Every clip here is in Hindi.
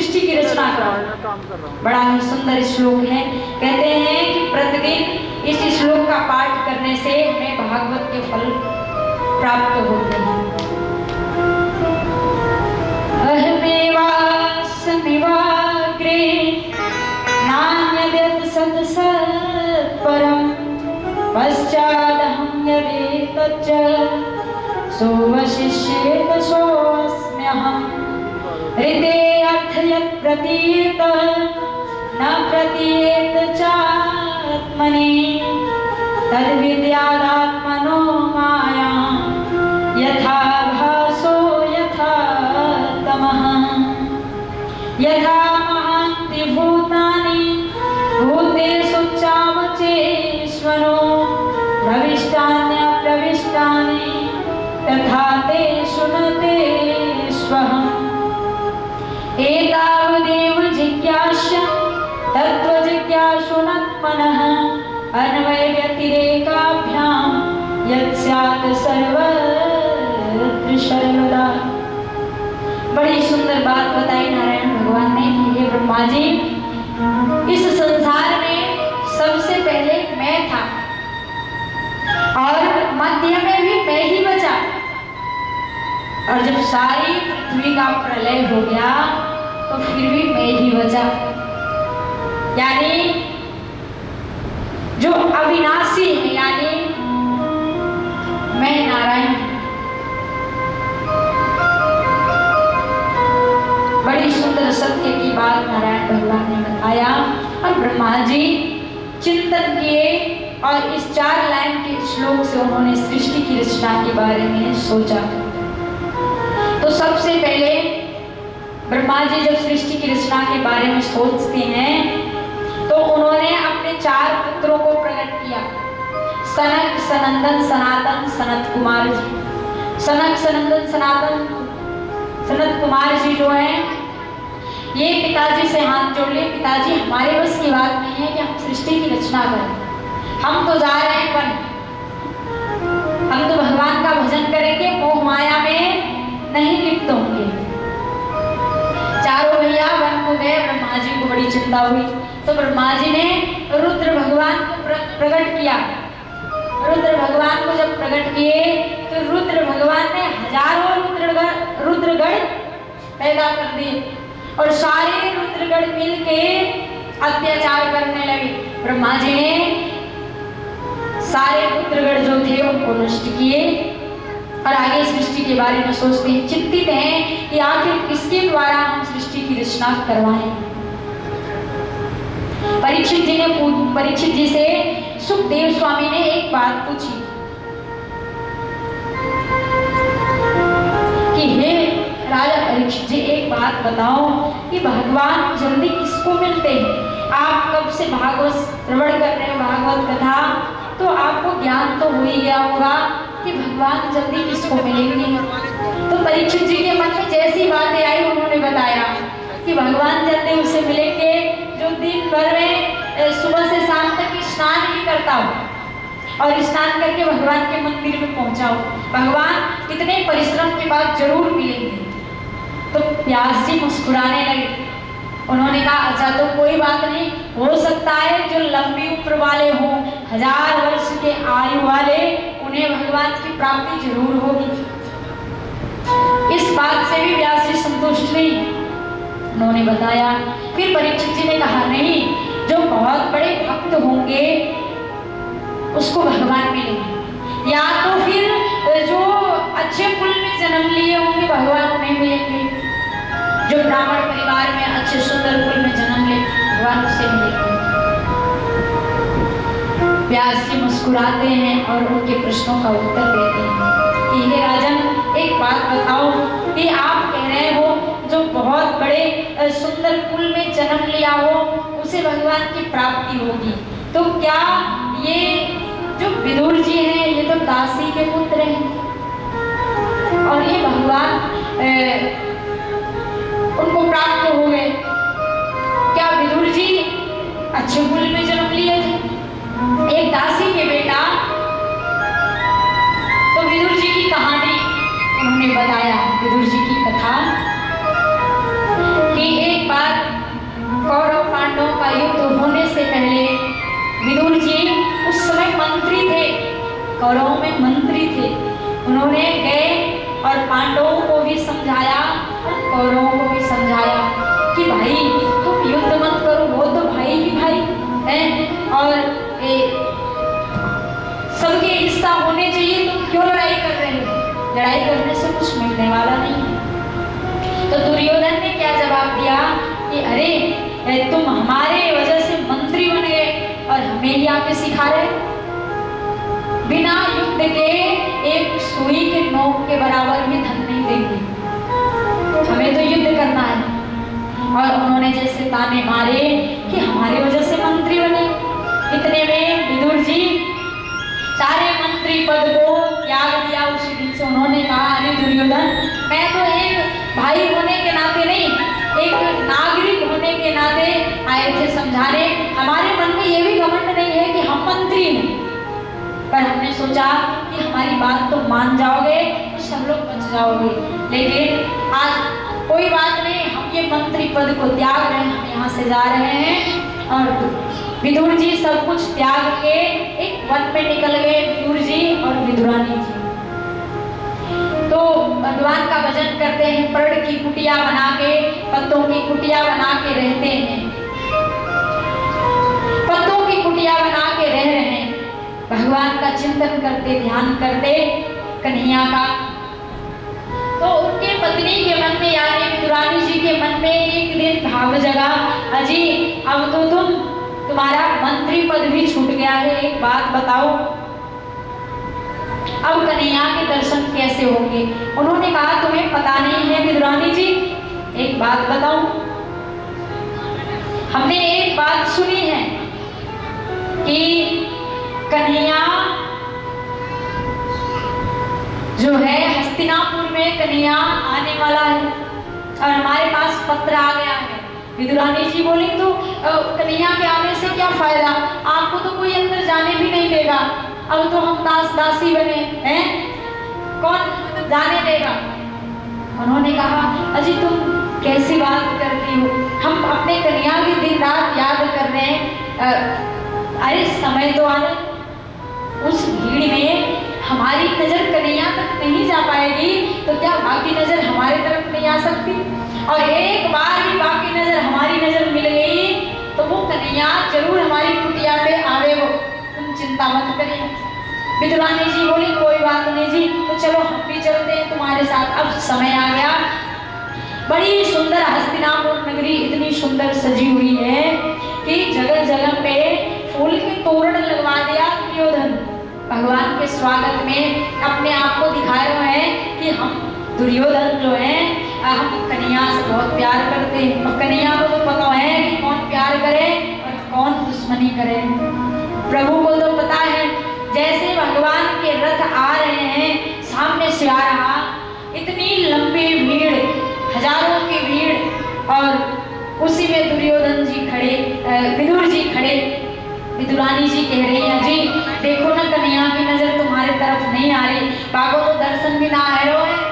सृष्टि की रचना करा। बड़ा ही सुंदर श्लोक है। कहते हैं कि प्रतिदिन इस श्लोक का पाठ करने से हमें भागवत के फल प्राप्त होते हैं। अहमेवास्मिवाग्रे नान्यद् सत्सत्परम् पश्चादहं यदेतच्च सोऽवशिष्येत सोऽस्म्यहम् ऋते अर्थयत् प्रतीयेत न प्रतीयेत चात्मनि तद्विद्यादात्मनो माया यथा भासो यथा तमः यथा महान्ति भूतानि भूतेषु चावचेष्वनो प्रविष्टान्यप्रविष्टानि तथा तेषु न तेष्वहम् एतावदेव जिज्ञास्य तत्त्वजिज्ञासुनात्मनः अन्वयव्यतिरेकाभ्यां यत् स्यात् सर्वत्र सर्वदा। बड़ी सुंदर बात बताई नारायण भगवान ने कि हे ब्रह्मा जी, इस संसार में सबसे पहले मैं था और मध्य में भी मैं ही बचा, और जब सारी पृथ्वी का प्रलय हो गया तो फिर भी मैं ही बचा। यानी जो अविनाशी है, यानी मैं नारायण। बड़ी सुंदर सत्य की बात नारायण भगवान ने बताया और ब्रह्मा जी चिंतन किए और इस 4 लाइन के श्लोक से उन्होंने सृष्टि की रचना के बारे में सोचा। तो सबसे पहले ब्रह्मा जी जब सृष्टि की रचना के बारे में सोचते हैं तो उन्होंने अपने 4 पुत्रों को प्रकट किया। सनक, सनंदन, सनातन, सनत कुमार जी। सनक, सनंदन, सनातन, सनत कुमार जी जो हैं, ये पिताजी से हाथ जोड़ लिए, पिताजी हमारे बस की बात नहीं है कि हम सृष्टि की रचना करें, हम तो जा रहे हैं वन, हम तो भगवान का भजन करेंगे, मोह माया में नहीं लिप्त होंगे। चारों भैया वन को गए। ब्रह्मा जी को बड़ी चिंता हुई तो ब्रह्मा जी ने रुद्र भगवान को प्रकट किया। रुद्र भगवान को जब प्रकट किए तो रुद्र भगवान ने हजारों रुद्रगण पैदा कर दिए और सारे रुद्रगण मिलके अत्याचार करने लगे। ब्रह्मा जी ने सारे रुद्रगण जो थे उनको नष्ट किए और आगे सृष्टि के बारे में सोचते हैं, चिंतित हैं कि आखिर किसके द्वारा हम सृष्टि की रचना करवाएं। परीक्षित जी से सुखदेव स्वामी ने एक बात पूछी कि हे राजा परीक्षित जी, एक बात बताओ कि भगवान जल्दी किसको मिलते हैं? आप कब से भागवत श्रवण कर रहे हैं, भागवत कथा, तो आपको ज्ञान तो हो ही गया होगा कि भगवान जल्दी किसको मिलेंगे। तो परीक्षित जी के मन में जैसी बातें आई उन्होंने बताया कि भगवान जल्दी उसे मिलेंगे जो दिन भर में सुबह से शाम तक स्नान ही करता हो और स्नान करके भगवान के मंदिर में पहुंचा हो। भगवान इतने परिश्रम के बाद जरूर मिलेंगे। तो व्यास जी मुस्कुराने लगे। उन्होंने कहा अच्छा तो कोई बात नहीं, हो सकता है जो लंबी उम्र वाले हों, 1000 वर्ष के आयु वाले, उन्हें भगवान की प्राप्ति जरूर होगी। इस बात से भी व्यास जी संतुष्ट नहीं। उन्होंने बताया, फिर परीक्षित जी ने कहा नहीं, जो बहुत बड़े भक्त होंगे उसको भगवान मिलेंगे, या तो फिर जो अच्छे कुल में जन्म लिए होंगे भगवान उन्हें मिलेंगे, जो ब्राह्मण परिवार में अच्छे सुंदर कुल में जन्म ले भगवान उससे मिलेंगे। व्यास जी मुस्कुराते हैं और उनके प्रश्नों का उत्तर देते हैं कि हे राजन, एक बात बताओ कि आप कह रहे हो जो बहुत बड़े सुंदर कुल में जन्म लिया हो उसे भगवान की प्राप्ति होगी, तो क्या ये जो विदुर जी हैं ये तो दासी के पुत्र हैं और ये भगवान उनको प्राप्त हो गए, क्या विदुर जी अच्छे कुल में जन्म लिए थे? एक दासी के बेटा। तो विदुर जी की कहानी उन्होंने बताया, विदुर जी की कथा कि एक बार कौरवों में मंत्री थे, उन्होंने गए और पांडवों को भी समझाया और कौरवों को भी समझाया कि भाई तुम युद्ध मत करो, वो तो भाई ही भाई हैं और सबके हिस्सा होने चाहिए, तुम क्यों लड़ाई कर रहे हो? लड़ाई करने से कुछ मिलने वाला नहीं है। तो दुर्योधन ने क्या जवाब दिया कि अरे तुम हमारे वजह से मंत्री बन गए और हमें ही आके सिखा रहे, बिना युद्ध के एक सुई के नोक के बराबर भी धन नहीं देंगे, हमें तो युद्ध करना है। और उन्होंने जैसे ताने मारे कि हमारी वजह से मंत्री बने। इतने में विदुर जी सारे मंत्री पद को त्याग दिया। उसी दिन से उन्होंने कहा अरे दुर्योधन, मैं तो एक भाई होने के नाते नहीं, एक नागरिक होने के नाते आए थे समझाने। हमारे मन में ये भी घमंड नहीं है कि हम मंत्री हैं, पर हमने सोचा कि हमारी बात तो मान जाओगे तो सब लोग बच जाओगे, लेकिन आज कोई बात नहीं, हम ये मंत्री पद को त्याग रहे हैं, हम यहाँ से जा रहे हैं। और विदुर जी सब कुछ त्याग के एक वन में निकल गए, विदुर जी और विदुरानी जी। तो भगवान का भजन करते हैं, पर्ण की कुटिया बना के, पत्तों की कुटिया बना के रहते हैं, पत्तों की कुटिया बना के रह रहे हैं, भगवान का चिंतन करते, ध्यान करते कन्हैया का। तो उनके पत्नी के मन में यानी विदुरानी जी के मन में एक दिन भाव जगा, अजी अब तो तुम्हारा मंत्री पद भी छूट गया है, एक बात बताओ अब कन्हैया के दर्शन कैसे होंगे? उन्होंने कहा तुम्हें पता नहीं है विदुरानी जी, एक बात बताऊं, हमने एक बात सुनी है कि कन्हैया जो है हस्तिनापुर में कन्हैया आने वाला है और हमारे पास पत्र आ गया है। विदुरानी जी बोली तो कन्हैया के आने से क्या फायदा, आपको तो कोई अंदर जाने भी नहीं देगा, अब तो हम दास दासी बने हैं, कौन जाने देगा? उन्होंने कहा अजी तुम कैसी बात करती हो, हम अपने कन्हैया की दिन रात याद कर रहे हैं, अरे समय तो आने, उस भीड़ में हमारी नजर कन्हैया तक नहीं जा पाएगी तो क्या बाकी नजर हमारी तरफ नहीं आ सकती? और एक बार भी बाकी नजर हमारी नजर मिल गई तो वो कन्हैया जरूर हमारी कुटिया पे आवे, वो तुम चिंता मत करिए। विदुरानी जी बोली कोई बात नहीं जी, तो चलो हम भी चलते हैं तुम्हारे साथ। अब समय आ गया, बड़ी सुंदर हस्तिनापुर नगरी इतनी सुंदर सजी हुई है कि जगह जगह पे फूल के तोरण लगवा दिया दुर्योधन। भगवान के स्वागत में अपने आप को दिखाए हुए हैं कि हम दुर्योधन जो हैं हम कन्हैया से बहुत प्यार करते हैं, और कन्हैया को तो पता है कि कौन प्यार करे और कौन दुश्मनी करे, प्रभु को तो पता है। जैसे भगवान के रथ आ रहे हैं, सामने से आ रहा, इतनी लंबी भीड़, हजारों की भीड़, और उसी में दुर्योधन जी खड़े, विदुर जी खड़े। विदुरानी जी कह रही है जी देखो ना कन्हैया की नजर तुम्हारे तरफ नहीं आ रही, बागों को दर्शन भी ना आ रहे हैं।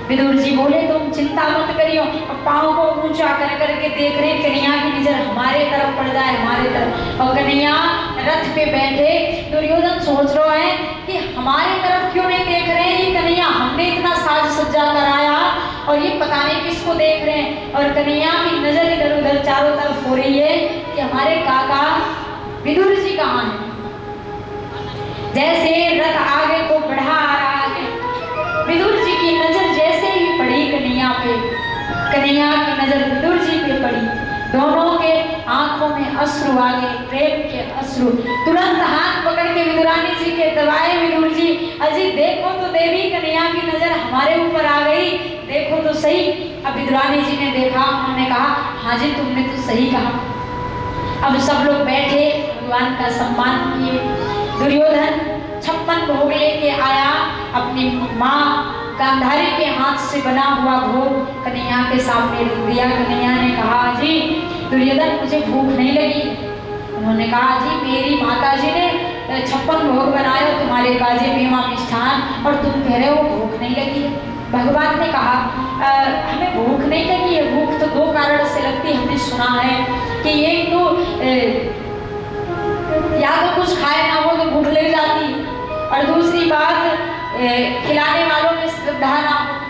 विदुर जी बोले तुम चिंता मत करियो, और पाँव को ऊंचा कर करके देख रहे कन्हैया की नजर हमारे तरफ पड़ जाए, हमारे तरफ। और कन्हैया रथ पे बैठे, दुर्योधन सोच रहे हैं कि हमारे तरफ क्यों नहीं देख रहे हैं ये कन्हैया, हमने इतना साज सज्जा कराया और ये पता नहीं किसको देख रहे हैं। और कन्हैया की नजर इधर उधर चारों तरफ हो रही है कि हमारे काका विदुर जी कहाँ हैं। जैसे रथ आगे को बढ़ा आ रहा है, विदुर जी की नजर जैसे ही पड़ी कन्हैया पे, कन्हैया की नजर विदुर जी पे पड़ी, दोनों के आंखों में अश्रु आ गए, प्रेम के अश्रु। तुरंत हाथ पकड़ के विदुरानी जी के दबाए विदुर जी, अजी देखो तो देवी कन्हैया की नजर हमारे ऊपर आ गई, देखो तो सही। अब विदुरानी जी ने देखा, उन्होंने कहा हाँ जी तुमने तो सही कहा। अब सब लोग बैठे, भगवान का सम्मान किए। दुर्योधन 56 भोग लेके आया, अपनी माँ गांधारी के हाथ से बना हुआ भोग कन्हैया के सामने रख दिया। कन्हैया ने कहा जी दुर्योधन मुझे भूख नहीं लगी। उन्होंने कहा जी मेरी माता जी ने 56 भोग बनाए तुम्हारे काजे मेवा मिष्ठान, और तुम कह रहे हो भूख नहीं लगी है। भगवान ने कहा हमें भूख नहीं लगी है, भूख तो 2 कारण से लगती है। हमने सुना है कि एक तो या तो कुछ खाए ना हो तो भूख लग जाती, और दूसरी बात खिलाने वालों में श्रद्धा ना हो।